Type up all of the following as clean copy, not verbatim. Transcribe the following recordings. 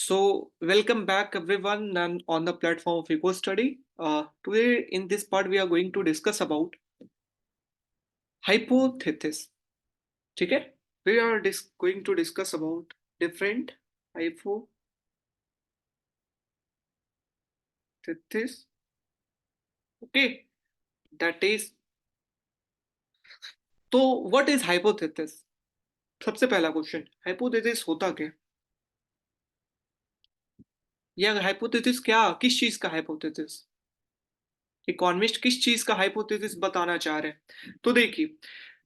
So, welcome back everyone on the platform of Eco Study. Today, in this part, we are going to discuss about hypothesis. ठीक है? We are going to discuss about different hypothesis. Okay, that is. तो what is hypothesis? सबसे पहला question, hypothesis होता क्या? या hypothesis क्या? किस चीज का hypothesis? इकोनॉमिस्ट किस चीज का हाइपोथेसिस बताना चाह रहे हैं? तो देखिए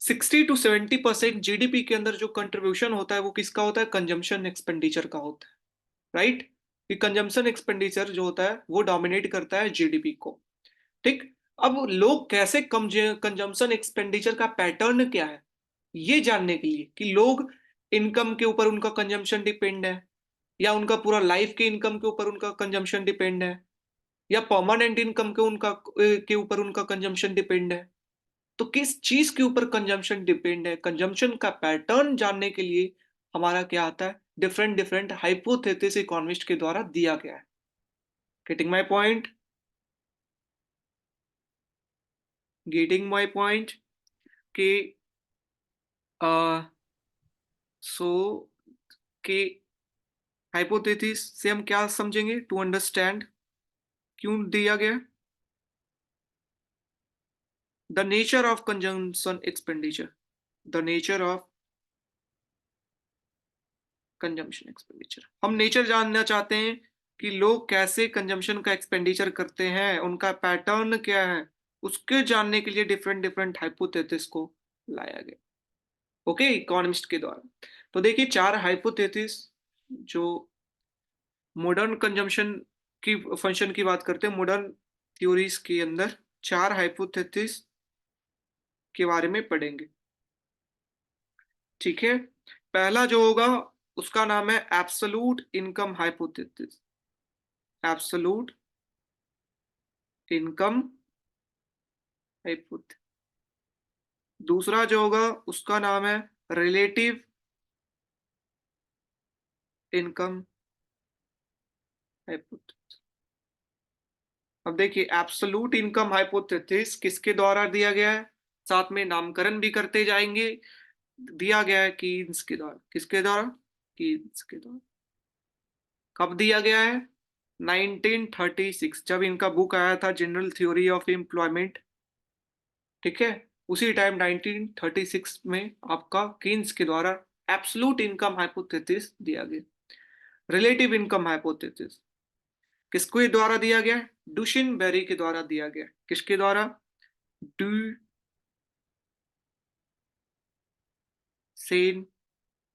60 to 70% जीडीपी के अंदर जो कंट्रीब्यूशन होता है वो किसका होता है? कंजम्पशन एक्सपेंडिचर का होता है, राइट? ये कंजम्पशन एक्सपेंडिचर जो होता है वो डोमिनेट करता है जीडीपी को। ठीक, अब लोग कैसे कंजम्पशन एक्सपेंडिचर का पैटर्न क्या है ये जानने के लिए कि लोग इनकम के ऊपर उनका कंजम्पशन डिपेंड है या उनका पूरा लाइफ के इनकम के ऊपर उनका कंजम्पशन डिपेंड है या परमानेंट इनकम के ऊपर उनका कंजम्पशन डिपेंड है, तो किस चीज के ऊपर कंजम्पशन डिपेंड है, कंजम्पशन का पैटर्न जानने के लिए हमारा क्या आता है? डिफरेंट डिफरेंट हाइपोथेसिस इकोनॉमिस्ट के द्वारा दिया गया है। Getting my point? Getting my point कि सो के हाइपोथेसिस से हम क्या समझेंगे? टू अंडरस्टैंड क्यों दिया गया? The nature of consumption expenditure, the nature of consumption expenditure, हम नेचर जानना चाहते हैं कि लोग कैसे कंजम्पशन का एक्सपेंडिचर करते हैं, उनका पैटर्न क्या है, उसके जानने के लिए डिफरेंट डिफरेंट हाइपोथेसिस को लाया गया, ओके, इकोनॉमिस्ट के द्वारा। तो देखिए चार हाइपोथेसिस जो मॉडर्न कंजम्पशन की फंक्शन की बात करते हैं, मॉडर्न थ्योरीज के अंदर चार हाइपोथेसिस के बारे में पढ़ेंगे। ठीक है, पहला जो होगा उसका नाम है absolute income hypothesis, absolute income hypothesis. दूसरा जो होगा उसका नाम है रिलेटिव इनकम हाइपोथेसिस। अब देखिए एब्सोल्यूट इनकम हाइपोथेसिस किसके द्वारा दिया गया है, साथ में नामकरण भी करते जाएंगे। दिया गया है कीन्स के द्वारा। किसके द्वारा? कीन्स के द्वारा। कब दिया गया है? 1936, जब इनका बुक आया था जनरल थ्योरी ऑफ एम्प्लॉयमेंट। ठीक है, उसी टाइम 1936 में आपका कीन्स के द्वारा एब्सोल्यूट इनकम हाइपोथेसिस दिया गया। रिलेटिव इनकम हाइपोथेसिस किसके द्वारा दिया गया? डुशिन बेरी के द्वारा दिया गया। किसके द्वारा? डुशेन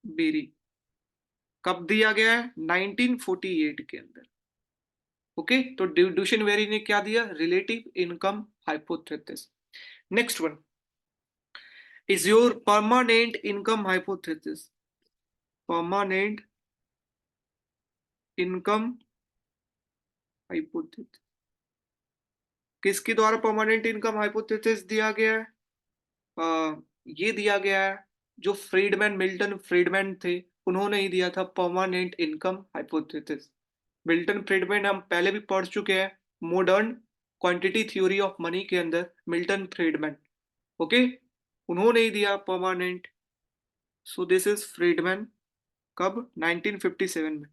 बेरी। कब दिया गया है? 1948 के अंदर। ओके, तो डुशिन बेरी ने क्या दिया? Relative income hypothesis. Next one is your permanent income hypothesis. Permanent income hypothesis किसके द्वारा परमानेंट इनकम हाइपोथेसिस दिया गया है? ये दिया गया है जो फ्रीडमैन, मिल्टन फ्रीडमैन थे, उन्होंने ही दिया था permanent income hypothesis. Milton Friedman हम पहले भी पढ़ चुके हैं modern quantity theory of money के अंदर। मिल्टन फ्रीडमैन, ओके, उन्होंने ही दिया permanent. So this is Friedman. कब? 1957 में।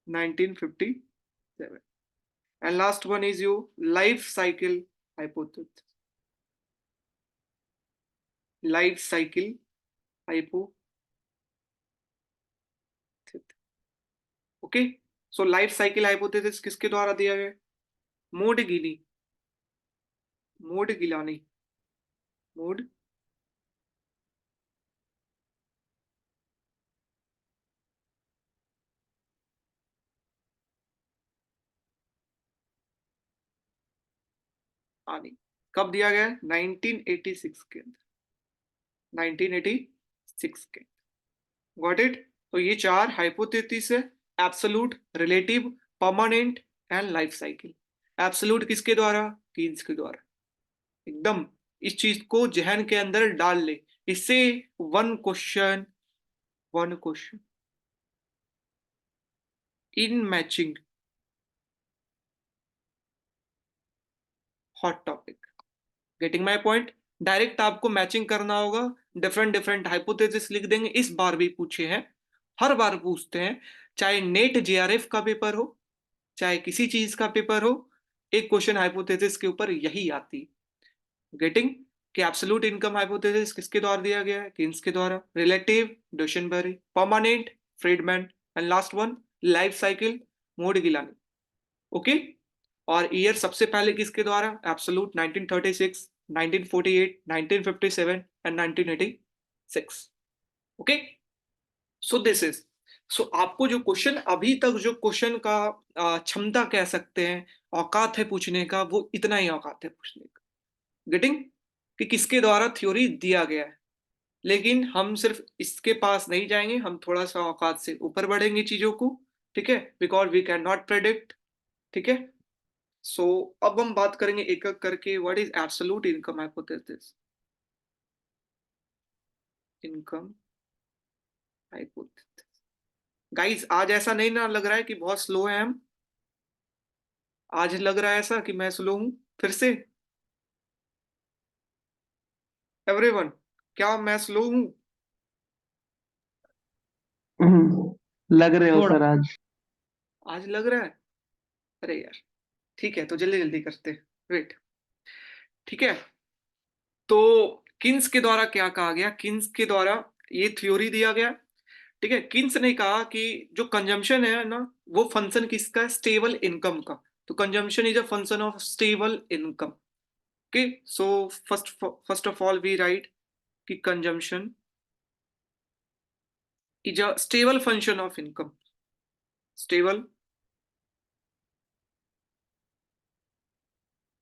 1957। And last one is your life cycle hypothesis. Life cycle hypothesis. Okay, so life cycle hypothesis किसके द्वारा दिया गया? मोडगिनी, मोड गिलानी, मोड आनी। कब दिया गया? 1986 के अंदर। 1986 के। Got it? तो ये चार हाइपोथेसिस है, absolute, relative, permanent and life cycle. Absolute किसके द्वारा? कीन्स के द्वारा। एकदम इस चीज को जहन के अंदर डाल ले, इससे one question one question in matching hot topic. Getting my point. Direct आपको मैचिंग करना होगा, डिफरेंट डिफरेंट हाइपोथेसिस लिख देंगे। इस बार भी पूछे हैं, हर बार पूछते हैं, चाहे नेट जेआरएफ का पेपर हो, चाहे किसी चीज का पेपर हो, एक क्वेश्चन हाइपोथेसिस के ऊपर यही आती। गेटिंग कि एब्सोल्यूट इनकम हाइपोथेसिस किसके द्वारा दिया गया है? किन्स के द्वारा। Relative Duesenberry, permanent Friedman, and last one life cycle Modigliani. Okay. और ईयर सबसे पहले किसके द्वारा? Absolute 1936, 1948, 1957 and 1986। Okay. So this is, so आपको जो क्वेश्चन अभी तक, जो क्वेश्चन का क्षमता कह सकते हैं, औकात है पूछने का, वो इतना ही औकात है पूछने का। गेटिंग कि किसके द्वारा थ्योरी दिया गया है। लेकिन हम सिर्फ इसके पास नहीं जाएंगे, हम थोड़ा सा औकात से ऊपर बढ़ेंगे चीजों को। ठीक है, because we can not predict. ठीक है। सो अब हम बात करेंगे एक एक करके, what is absolute income hypothesis. Income hypothesis. Guys आज ऐसा नहीं ना लग रहा है कि बहुत स्लो है हम? आज लग रहा है ऐसा कि मैं स्लो हूं फिर से? एवरीवन, क्या मैं स्लो हूं? लग रहे हो थोड़ा। सर आज। आज लग रहा है? अरे यार, ठीक है तो जल्दी जल्दी करते हैं। वेट। ठीक है। तो किन्स के द्वारा क्या कहा गया? किन्स के द्वारा ये थ्योरी दिया गया। ठीक है, किन्स ने कहा कि जो कंजम्पशन है ना, वो फंक्शन किसका है? स्टेबल इनकम का। तो consumption is a function of stable income. Okay. So first first of all we write कि consumption is a stable function of income. Stable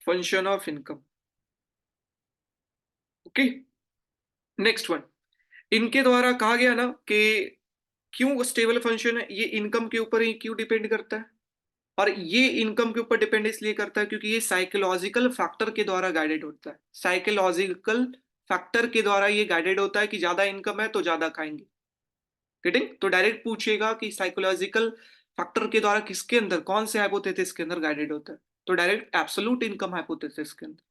function of income. Okay. Next one, इनके द्वारा कहा गया ना कि क्यों स्टेबल फंक्शन है, ये इनकम के ऊपर ही क्यों डिपेंड करता है? और ये इनकम के ऊपर डिपेंड इसलिए करता है क्योंकि ये साइकोलॉजिकल फैक्टर के द्वारा गाइडेड होता है। साइकोलॉजिकल फैक्टर के द्वारा ये गाइडेड होता है कि ज्यादा इनकम है तो ज्यादा खाएंगे। गेटिंग? तो डायरेक्ट पूछेगा कि साइकोलॉजिकल फैक्टर के द्वारा किसके अंदर, कौन से हाइपोथेसिस के अंदर गाइडेड होता है? तो डायरेक्ट एब्सोल्यूट इनकम हाइपोथेसिस के अंदर।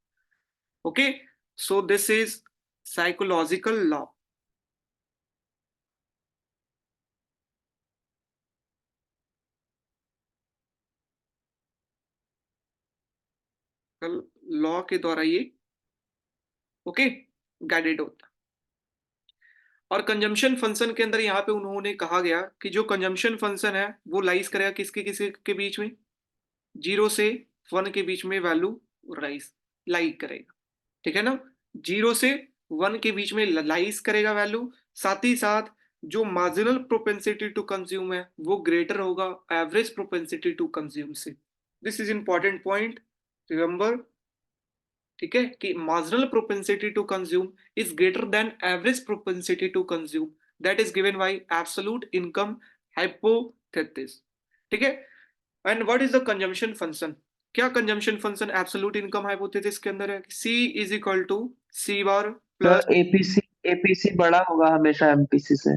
Okay. So this is psychological law. Law के द्वारा ये ओके गाइडेड होता है। और कंजम्पशन फंक्शन के अंदर यहाँ पे उन्होंने कहा गया कि जो कंजम्पशन फंक्शन है वो लाइज करेगा किसके किसके के बीच में? 0 से 1 के बीच में वैल्यू राइज लाई करेगा। ठीक है ना? 0 से 1 के बीच में लाइज करेगा वैल्यू। साथ ही साथ जो मार्जिनल प्रोपेंसिटी टू कंज्यूम है वो ग्रेटर होगा एवरेज प्रोपेंसिटी टू कंज्यूम से। This is important point, remember. ठीक है कि marginal propensity to consume is greater than average propensity to consume, that is given by absolute income hypothesis. ठीक है। And what is the consumption function? क्या consumption function absolute income hypothesis के अंदर है? C is equal to C bar plus, sir APC APC बड़ा होगा हमेशा MPC से।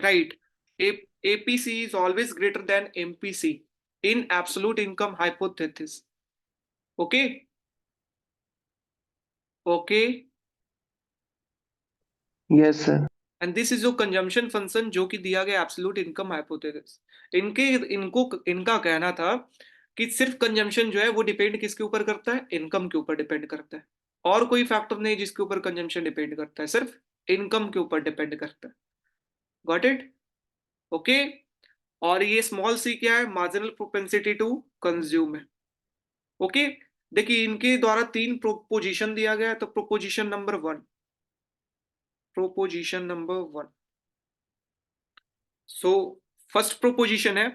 Right, APC is always greater than MPC in absolute income hypothesis. Okay. Okay. Yes sir. And this is जो consumption function जो कि दिया गया absolute income hypothesis. इनका कहना था कि सिर्फ कंजम्पशन जो है वो डिपेंड किसके ऊपर करता है? इनकम के ऊपर डिपेंड करता है। और कोई फैक्टर नहीं जिसके ऊपर कंजम्पशन डिपेंड करता है, सिर्फ इनकम के ऊपर डिपेंड करता है। Got it? ओके। और ये स्मॉल सी क्या है? मार्जिनल प्रोपेंसिटी टू कंज्यूम है। ओके। देखिए इनके द्वारा 3 प्रोपोजिशन दिया गया है। तो proposition number 1। So first proposition है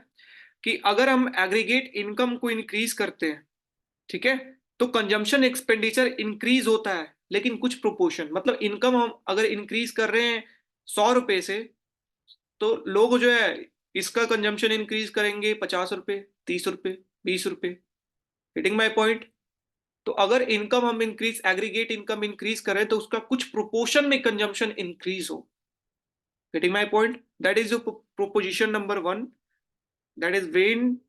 कि अगर हम एग्रीगेट इनकम को इंक्रीज करते हैं, ठीक है, तो कंजम्पशन एक्सपेंडिचर इंक्रीज होता है लेकिन कुछ प्रोपोर्शन। मतलब इनकम हम अगर इंक्रीज कर रहे हैं 100 रुपए से, तो लोग जो है इसका कंजम्पशन इंक्रीज करेंगे 50 रुपए, 30 रुपए, 20 रुपए। Getting my point? तो अगर इनकम हम इंक्रीज, एग्रीगेट इनकम इंक्रीज करें तो उसका कुछ प्रोपोर्शन में कंजम्पशन इंक्रीज हो। Getting my point? that is your proposition number 1, that is when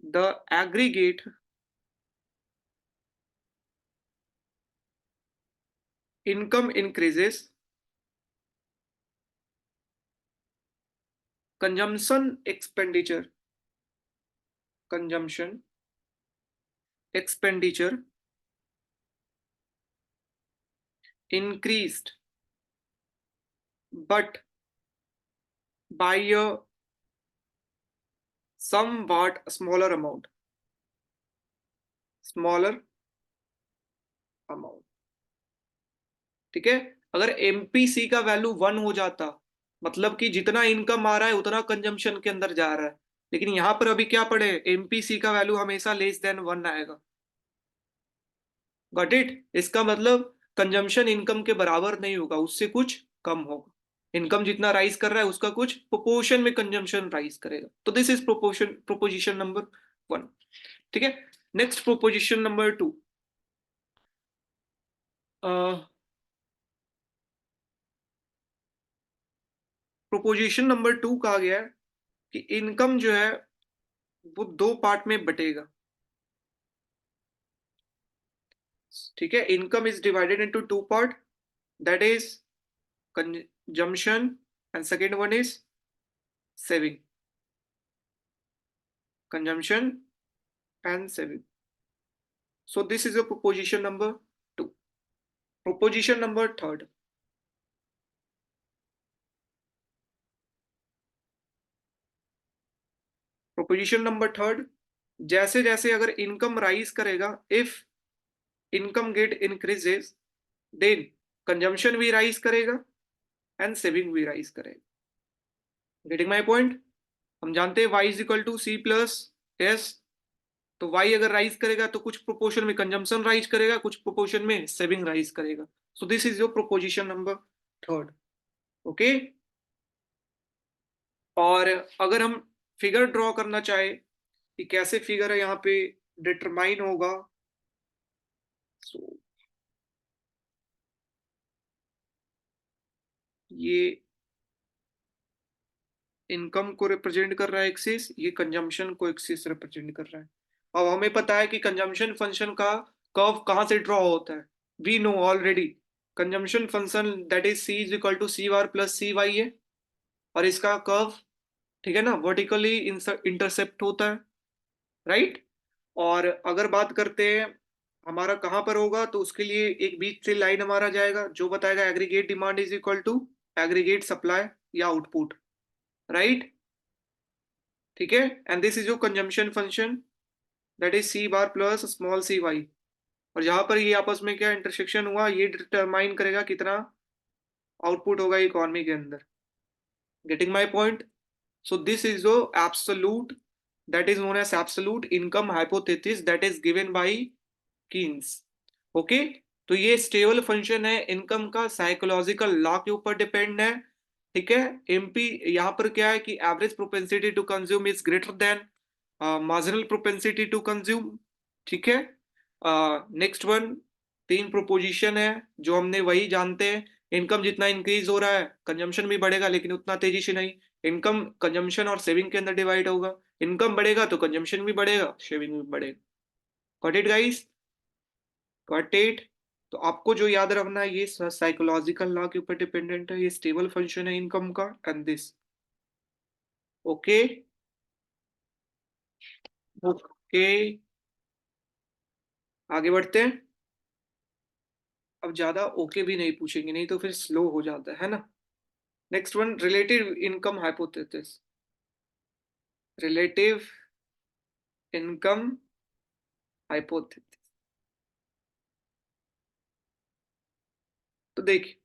the aggregate income increases, consumption expenditure increased, but by a somewhat smaller amount. ठीक है, अगर MPC का वैल्यू 1 हो जाता, मतलब कि जितना इनकम आ रहा है उतना कंजम्पशन के अंदर जा रहा है, लेकिन यहां पर अभी क्या पढ़े, एमपीसी का वैल्यू हमेशा लेस देन 1 आएगा। Got it? इसका मतलब कंजम्पशन इनकम के बराबर नहीं होगा, उससे कुछ कम होगा। इनकम जितना राइज कर रहा है उसका कुछ प्रोपोर्शन में कंजम्पशन राइज करेगा। तो दिस इज प्रोपोजिशन नंबर 1। ठीक है, next proposition number 2। Proposition number 2 कहा गया है कि इनकम जो है वो 2 पार्ट में बटेगा। ठीक है, income is divided into 2 part, that is consumption and second one is saving. Consumption and saving. So this is a proposition number 2. Proposition number 3. Proposition number 3, जैसे जैसे अगर इनकम राइज करेगा, if income get increases then consumption भी rise करेगा and saving भी rise करेगा। Getting my point? हम जानते हैं y is equal to C plus S, तो y अगर राइज करेगा तो कुछ प्रोपोर्शन में कंजम्पशन राइज करेगा, कुछ प्रोपोर्शन में सेविंग राइज करेगा। सो this is your proposition number 3। Okay, और अगर हम फिगर ड्रॉ करना चाहे कि कैसे फिगर है यहाँ पे डिटरमाइन होगा, सो ये इनकम को रिप्रेजेंट कर रहा है एक्सिस, ये कंजम्पशन को एक्सिस रिप्रेजेंट कर रहा है। अब हमें पता है कि कंजम्पशन फंक्शन का कर्व कहाँ से ड्रॉ होता है, we know already. Consumption function that is C is equal to C bar plus C Y है, और इसका कर्व, ठीक है ना, वर्टिकली इंटरसेप्ट होता है, राइट। और अगर बात करते हैं हमारा कहां पर होगा, तो उसके लिए एक बीच से लाइन हमारा जाएगा जो बताएगा aggregate demand is equal to aggregate supply या आउटपुट, राइट। ठीक है, and this is your consumption function that is C bar plus small C Y, और जहां पर ये आपस में क्या इंटरसेक्शन हुआ, ये डिटरमाइन करेगा कितना आउटपुट होगा इकोनॉमी के अंदर। Getting my point? So this is your absolute, that is known as absolute income hypothesis that is given by Keynes. Okay, तो ये स्टेबल फंक्शन है इनकम का, साइकोलॉजिकल लॉ के ऊपर डिपेंड है। ठीक है, एमपी यहाँ पर क्या है कि average propensity to consume is greater than marginal propensity to consume. ठीक है, नेक्स्ट वन, 3 प्रोपोजिशन है जो हमने वही जानते हैं, इनकम जितना इंक्रीज हो रहा है कंजम्पशन भी बढ़ेगा, लेकिन उतना तेजी से नहीं। इनकम कंजम्पशन और सेविंग के अंदर डिवाइड होगा, इनकम बढ़ेगा तो कंजम्पशन भी बढ़ेगा, सेविंग भी बढ़ेगा। Got it guys? Got it? तो आपको जो याद रखना है, ये साइकोलॉजिकल लॉ के ऊपर डिपेंडेंट है, ये स्टेबल फंक्शन है इनकम का, एंड दिस। ओके ओके, आगे बढ़ते हैं। अब ज्यादा ओके भी नहीं पूछेंगे, नहीं तो फिर स्लो हो जाता है ना। Next one, relative income hypothesis. Relative income hypothesis, तो देखिए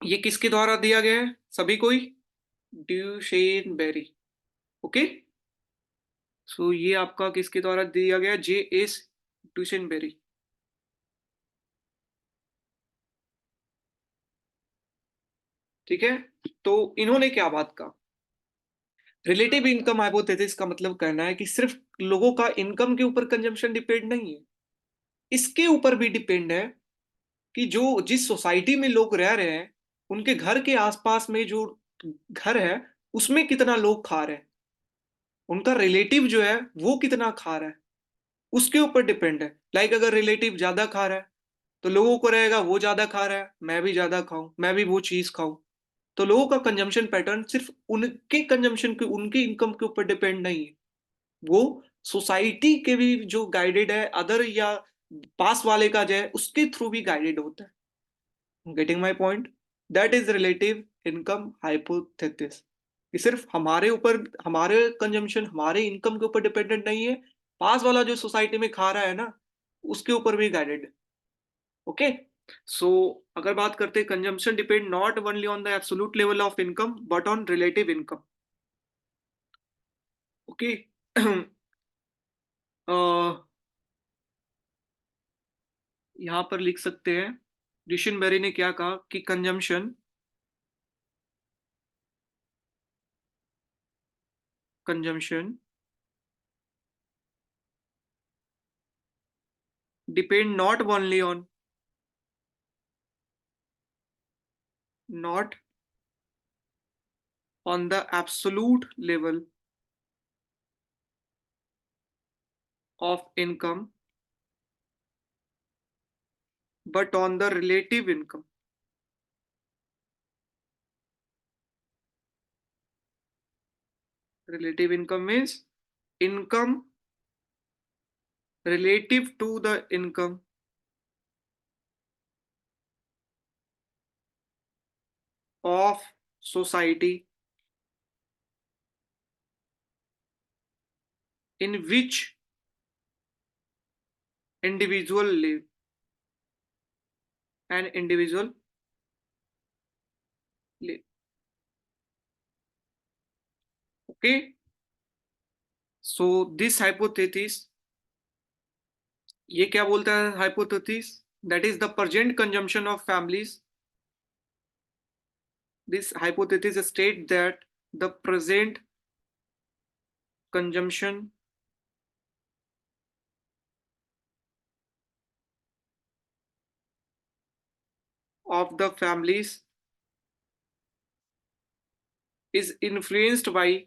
ये किसके द्वारा दिया गया है, सभी कोई, ड्यूशेनबेरी। ओके, सो ये आपका किसके द्वारा दिया गया, जे एस ड्यूशेनबेरी। ठीक है, तो इन्होंने क्या बात कहा, रिलेटिव इनकम हाइपोथेसिस का मतलब कहना है कि सिर्फ लोगों का इनकम के ऊपर कंजम्पशन डिपेंड नहीं है, इसके ऊपर भी डिपेंड है कि जो जिस सोसाइटी में लोग रह रहे हैं उनके घर के आसपास में जो घर है उसमें कितना लोग खा रहे हैं, उनका रिलेटिव जो है वो कितना खा रहा है, उसके ऊपर डिपेंड है। लाइक अगर रिलेटिव ज्यादा खा रहा है तो लोगों को रहेगा वो ज्यादा खा रहा है, मैं भी ज्यादा खाऊं, मैं भी वो चीज खाऊं। तो लोगों का कंजम्पशन पैटर्न सिर्फ उनके कंजम्पशन के, उनकी इनकम के ऊपर डिपेंड नहीं है, वो सोसाइटी के भी जो गाइडेड है अदर या पास वाले का जो है उसके थ्रू भी गाइडेड होता है। Getting my point? That is relative income hypothesis, कि सिर्फ हमारे ऊपर, हमारे कंजम्पशन हमारे इनकम के ऊपर डिपेंडेंट नहीं है, पास वाला जो सोसाइटी में खा रहा है ना उसके ऊपर भी गाइडेड है। ओके, सो अगर बात करते हैं, consumption depend not only on the absolute level of income but on relative income. Okay, यहां पर लिख सकते हैं डिशनबेरी ने क्या कहा कि consumption depend not on the absolute level of income but on the relative income. Relative income means income relative to the income of society in which individual live, an individual live. Okay, so this hypothesis, ये क्या बोलता है hypothesis? That is the present consumption of families. This hypothesis states that the present consumption of the families is influenced by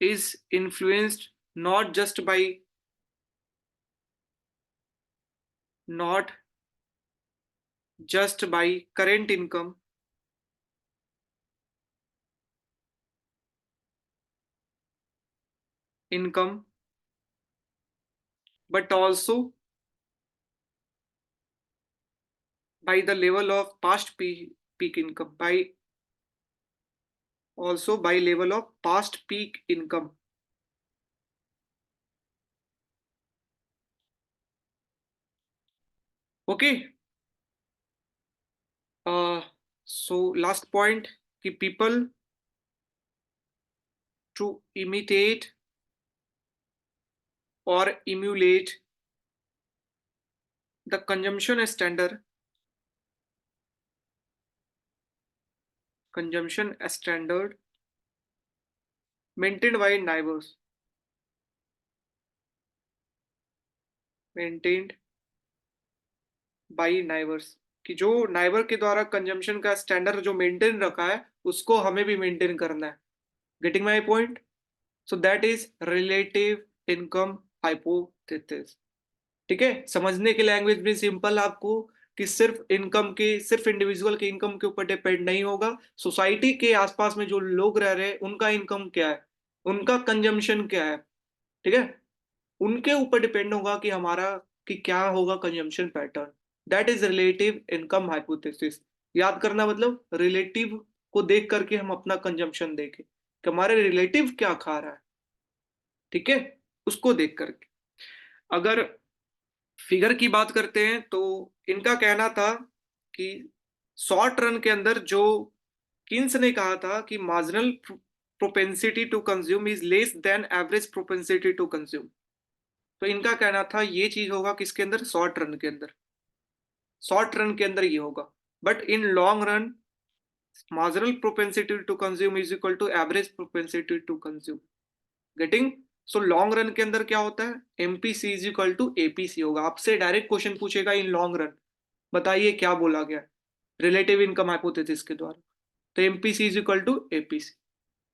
is influenced not just by, not just by current income but also by the level of past peak income, by also by level of past peak income. Okay, uh, so last point, कि people to imitate or emulate the consumption standard maintained by neighbors, maintained by neighbors, कि जो neighbour के द्वारा consumption का standard जो maintain रखा है उसको हमें भी मेंटेन करना है। Getting my point? So that is relative income hypothesis. ठीक है, समझने के लैंग्वेज में सिंपल आपको, कि सिर्फ इनकम के, सिर्फ इंडिविजुअल के इनकम के ऊपर डिपेंड नहीं होगा, सोसाइटी के आसपास में जो लोग रह रहे हैं उनका इनकम क्या है, उनका कंजम्पशन क्या है, ठीक है, उनके ऊपर डिपेंड होगा कि हमारा, कि क्या होगा consumption pattern. That is relative income hypothesis. याद करना मतलब रिलेटिव को देख करके हम अपना कंजम्पशन देखें कि हमारे रिलेटिव क्या खा रहा है, ठीक है, उसको देख करके। अगर फिगर की बात करते हैं तो इनका कहना था कि शॉर्ट रन के अंदर जो किन्स ने कहा था कि marginal propensity to consume is less than average propensity to consume. तो इनका कहना था ये चीज होगा किसके अंदर, शॉर्ट रन के अंदर, शॉर्ट रन के अंदर ये होगा। But in long run marginal propensity to consume is equal to average propensity to consume. Getting? So long run के अंदर क्या होता है, MPC is equal to APC होगा। आपसे डायरेक्ट क्वेश्चन पूछेगा इन लॉन्ग रन, बताइए क्या बोला गया रिलेटिव इनकम हाइपोथेसिस के द्वारा। तो MPC is equal to APC.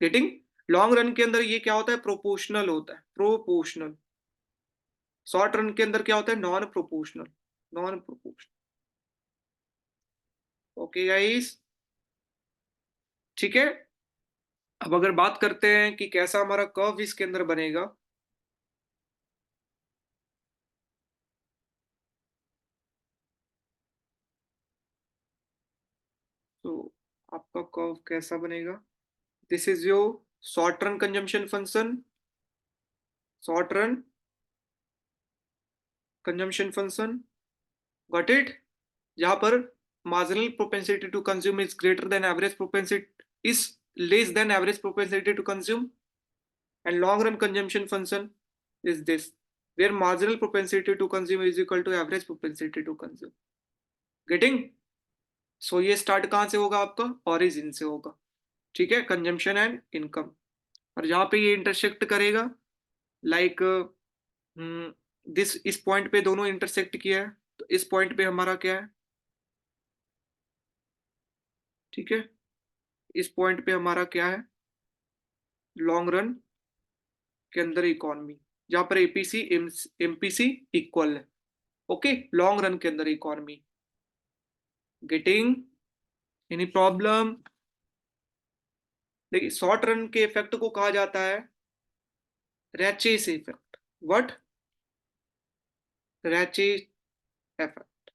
Getting? Long run के अंदर ये क्या होता है, प्रोपोर्शनल होता है, प्रोपोर्शनल। शॉर्ट रन के अंदर क्या होता है, non proportional, non proportional. Okay guys, ठीक है। अब अगर बात करते हैं कि कैसा हमारा कर्व इसके अंदर बनेगा, तो आपका कर्व कैसा बनेगा, this is your short run consumption function, short run consumption function, got it. जहां पर marginal propensity to consume is greater than average propensity is less than average propensity to consume, and long run consumption function is this, where marginal propensity to consume is equal to average propensity to consume. Getting? So ये start कहाँ से होगा, आपका origin से होगा, ठीक है, consumption and income. और जहाँ पे ये इंटरसेक्ट करेगा, लाइक दिस, इस पॉइंट पे दोनों इंटरसेक्ट किया है, तो इस पॉइंट पे हमारा क्या है, ठीक है, इस पॉइंट पे हमारा क्या है, लॉन्ग रन के अंदर इकोनॉमी, जहां पर एपीसी एमपीसी इक्वल है। ओके, लॉन्ग रन के अंदर इकोनॉमी। गेटिंग? Any problem? देखिए, शॉर्ट रन के इफेक्ट को कहा जाता है रैचेस इफेक्ट। व्हाट? रैचेस इफेक्ट।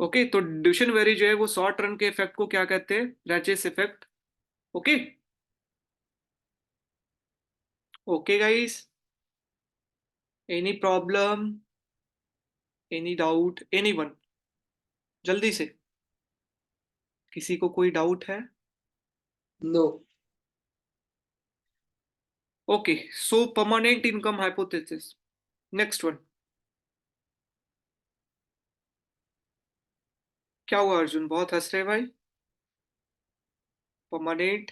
ओके, तो डिविजन वेरी जो है वो शॉर्ट रन के इफेक्ट को क्या कहते हैं, ratchet effect. Okay, okay guys, any problem, any doubt, anyone, जल्दी से, किसी को कोई डाउट है? No. Okay, so permanent income hypothesis, next one. क्या हुआ अर्जुन, बहुत हंस रहे भाई? परमानेंट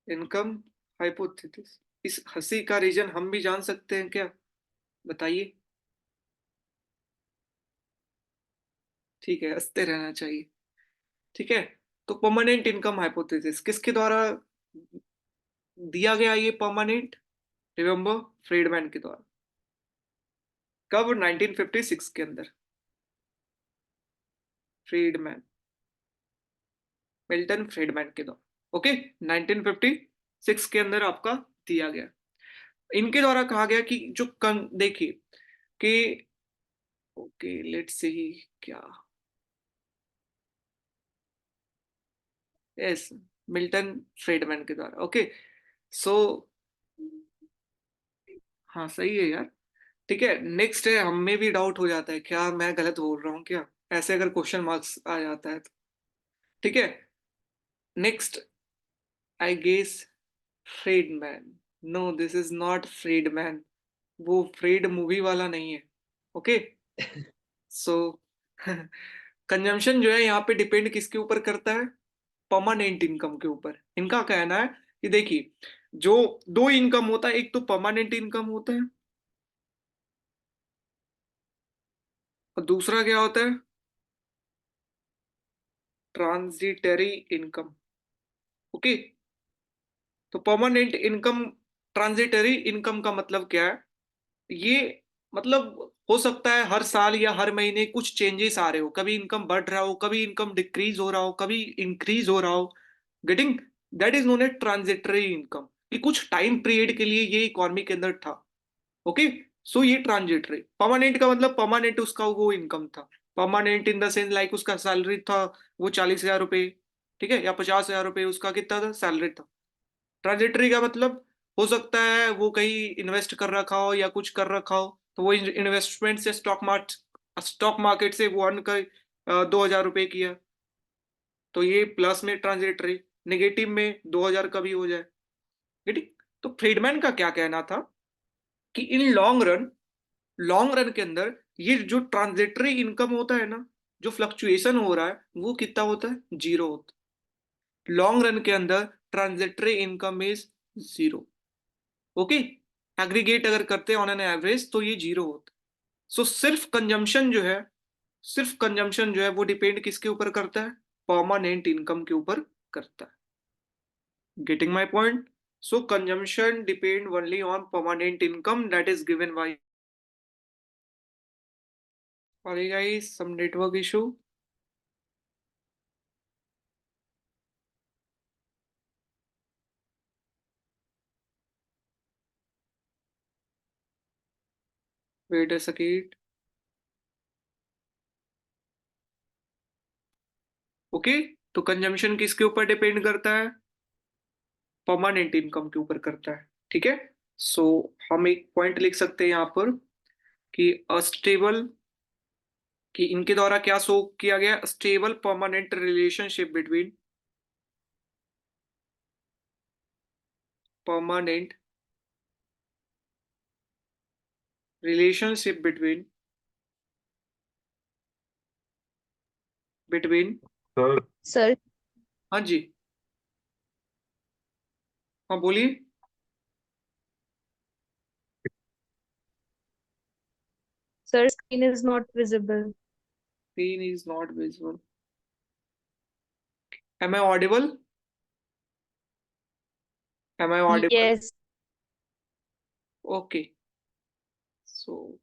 इनकम हाइपोथेसिस, इस हंसी का रीजन हम भी जान सकते हैं क्या, बताइए। ठीक है, हंसते रहना चाहिए, ठीक है। तो परमानेंट इनकम हाइपोथेसिस किसके द्वारा दिया गया, ये परमानेंट, रिमेंबर, फ्रीडमैन के द्वारा। कब? 1956 के अंदर, फ्रीडमैन, मिल्टन फ्रीडमैन के द्वारा। ओके, 1956 के अंदर आपका दिया गया। इनके द्वारा कहा गया कि जो देखिए कि, ओके लेट्स सी, क्या, यस, मिल्टन फ्रीडमैन के द्वारा। ओके, सो हाँ सही है यार, ठीक है। नेक्स्ट है, हम में भी डाउट हो जाता है क्या मैं गलत बोल रहा हूँ क्या, ऐसे अगर क्वेश्चन मार्क्स आ जाता है तो, ठीक है। Next, I guess Friedman, no this is not Friedman, वो फ्रीड मूवी वाला नहीं है। ओके, सो कंजम्पशन जो है यहाँ पे डिपेंड किसके ऊपर करता है, परमानेंट इनकम के ऊपर। इनका कहना है कि देखिए, जो दो इनकम होता है, एक तो परमानेंट इनकम होता है और दूसरा क्या होता है, ट्रांजिटरी इनकम। ओके, तो परमानेंट इनकम, ट्रांजिटरी इनकम का मतलब क्या है, ये मतलब हो सकता है हर साल या हर महीने कुछ चेंजेस आ रहे हो, कभी इनकम बढ़ रहा हो, कभी इनकम डिक्रीज हो रहा हो, कभी इंक्रीज हो रहा हो। Getting? That is known as transitory income, कि कुछ टाइम पीरियड के लिए ये इकोनॉमी के अंदर था। ओके, सो ये ट्रांजिटरी। परमानेंट का मतलब परमानेंट उसका वो इनकम था, permanent in the sense like उसका सैलरी था वो 40,000 रुपए, ठीक है, या 50,000 रुपए उसका कितना था सैलरी था। ट्रांजिटरी का मतलब हो सकता है वो कहीं इन्वेस्ट कर रखा हो या कुछ कर रखा हो, तो वो इन्वेस्टमेंट से स्टॉक मार्केट से वो अर्न कर 2,000 रुपए किया, तो ये प्लस में ट्रांजिटरी, नेगेटिव में 2,000 का भी हो जाए। ठीक। तो फ्रीडमैन का क्या कहना था कि इन लॉन्ग रन के अंदर ये जो ट्रांजिटरी इनकम होता है ना, जो फ्लक्चुएशन हो रहा है वो कितना होता है, जीरो होता है। लॉन्ग रन के अंदर transitory income is 0. Okay, aggregate अगर करते हैं ऑन एन एवरेज तो ये 0 होता है. सो सिर्फ कंजम्पशन जो है वो डिपेंड किसके ऊपर करता है? परमानेंट इनकम के ऊपर करता है. Getting my point? So consumption depend only on permanent income that is given by. Sorry guys, some network issue. Wait a second. Okay, तो कंजम्पशन किसके ऊपर डिपेंड करता है? परमानेंट इनकम के ऊपर करता है. ठीक है. सो हम एक पॉइंट लिख सकते हैं यहाँ पर कि अस्टेबल, कि इनके द्वारा क्या शो किया गया? Stable permanent relationship between permanent relationship between. Sir हाँ जी, हाँ बोलिए. Sir screen is not visible. Screen is not visible. Am I audible? Am I audible? Yes. Okay. So